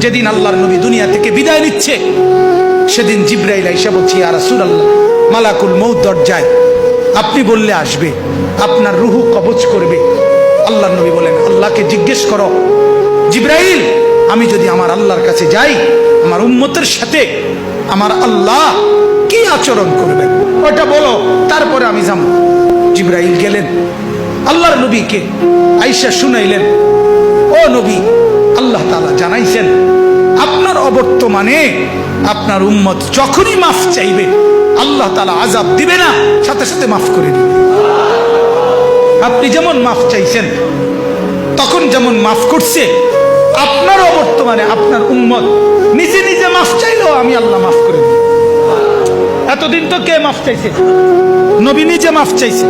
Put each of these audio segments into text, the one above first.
যেদিন আল্লাহর নবী দুনিয়া থেকে বিদায় নিচ্ছে, সেদিন জিবরাইল আইসা বলছে, ইয়া রাসূলুল্লাহ, মালাকুল মউত দরজায়, আপনি বললে আসবে, আপনার রুহু কবজ করবে। আল্লাহর নবী বলেন, আল্লাহকে জিজ্ঞেস করো জিবরাইল, আমি যদি আমার আল্লাহর কাছে যাই, আমার উম্মতের সাথে আমার আল্লাহ কি আচরণ করবেন ওটা বলো, তারপরে আমি যাব। জিবরাইল গেলেন, আল্লাহর নবীকে আয়েশা শুনাইলেন, ও নবী, আল্লাহ তাআলা জানাইছেন আপনার অবর্তমানে আপনার উম্মত যখনই মাফ চাইবে, আল্লাহ তাআলা আযাব দিবে না, সাথে সাথে মাফ করে দিবে। আপনি যেমন মাফ চাইছেন, তখন যেমন মাফ করছে, আপনার অবর্তমানে আপনার উম্মত নিজে নিজে মাফ চাইলেও আমি আল্লাহ মাফ করে দিই। এতদিন তো কে মাফ চাইছে? নবী নিজে মাফ চাইছে।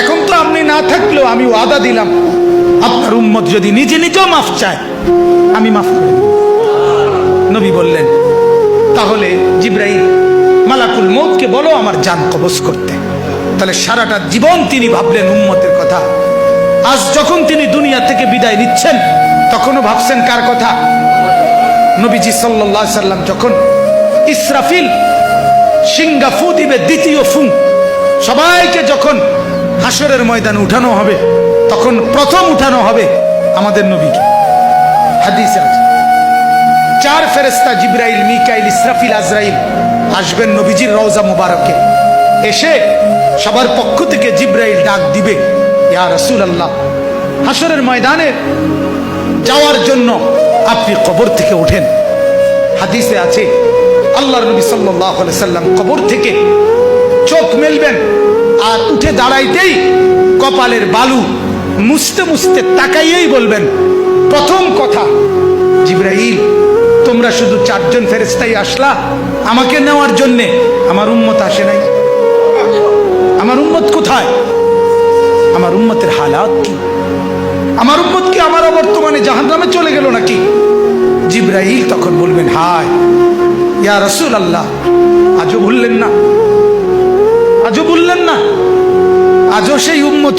এখন তো আপনি না থাকলেও আমি ওয়াদা দিলাম, আপনার উম্মত যদি নিজে নিজেও মাফ চায়, আমি মাফ করে দিই। নবী বললেন, তাহলে জিবরাইল, মালাকুল মউতকে বলো আমার জান কবজ করতে। তাহলে সারাটা জীবন তিনি ভাবলেন উম্মতের কথা। আজ যখন তিনি দুনিয়া থেকে বিদায় নিচ্ছেন, তখনও ভাবছেন কার কথা? নবীজি সাল্লাল্লাহু আলাইহি সাল্লাম যখন ইসরাফিল সিংহা ফু দিবে, দ্বিতীয় ফু, সবাইকে যখন হাসরের ময়দানে উঠানো হবে, তখন প্রথম উঠানো হবে আমাদের নবীকে। হাদিসে আছে 4 ফেরেশতা জিবরাইল, মিকাইল, ইসরাফিল, আজরাইল আসবেন নবীজির রওজা মুবারকে। এসে সবার পক্ষ থেকে জিবরাইল ডাক দিবে, ইয়া রাসূলুল্লাহ, হাসরের ময়দানে যাওয়ার জন্য আপনি কবর থেকে ওঠেন। হাদিসে আছে আল্লাহর নবী সাল্লাল্লাহু আলাইহি সাল্লাম কবর থেকে চোখ মেলবেন, আর উঠে দাঁড়াইতেই কপালের বালু মুছতে মুছতে তাকাইয়েই বলবেন, প্রথম কথা, জিবরাইল, তোমরা শুধু 4 জন ফেরেশতাই আসলা আমাকে নেওয়ার জন্যে, আমার উম্মত আসে নাই। আমার উম্মত কোথায়? আমার উম্মতের হালাত কি? আমার উম্মত কি আমার বর্তমানে জাহান্নামে চলে গেল নাকি? জিবরাইল তখন বলবেন, হায় ইয়া রাসূলুল্লাহ, আজও ভুললেন না, আজও ভুললেন না, আজও সেই উম্মত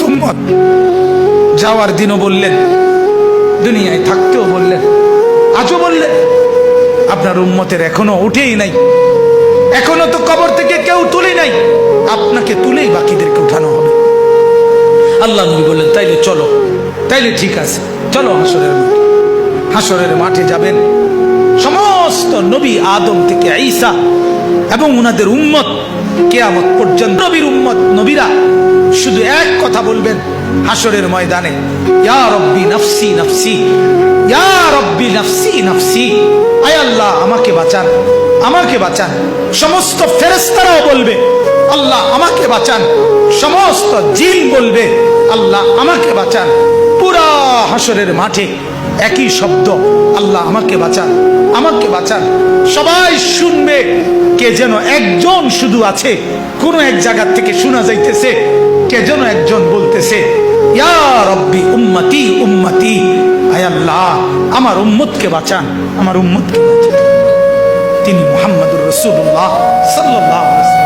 যাওয়ার দিনও বললেন, দুনিয়ায় থাকতেও বললেন, আজও বললেন, আপনার উম্মতের এখনো উঠেই নাই, এখনো তো কবর থেকে কেউ তুলে নাই, আপনাকে তুলেই বাকিদেরকে উঠানো হবে। আল্লাহ নবী বললেন, তাইলে চলো, তাইলে ঠিক আছে, চলো হাসরের মাঠে। হাসরের মাঠে যাবেন সমস্ত নবী, আদম থেকে ঈসা এবং উনাদের উম্মত কিয়ামত পর্যন্ত। নবীর উম্মত, নবীরা শুধু এক কথা বলবেন হাসরের ময়দানে, ইয়া রব্বি নাফসি নাফসি, ইয়া রব্বি নাফসি নাফসি, আয় আল্লাহ আমাকে বাঁচান, আমাকে বাঁচান। সমস্ত ফেরেশতারাও বলবে, আল্লাহ আমাকে বাঁচান। সমস্ত জিন বলবে, আল্লাহ আমাকে বাঁচান। পুরা হাসরের মাঠে একই শব্দ, আল্লাহ আমাকে বাঁচান, আমাকে বাঁচান। সবাই শুনবে, কে যেন একজন শুধু আছে, কোন এক জায়গা থেকে শোনা যাইতেছে, কে যেন একজন বলতেছে, ইয়া রব্বি উম্মতি উম্মতি, আয় আল্লাহ আমার উম্মতকে বাঁচান, আমার উম্মতকে বাঁচান। তিনি মুহাম্মদুর রাসূলুল্লাহ সাল্লাল্লাহু আলাইহি ওয়াসাল্লাম।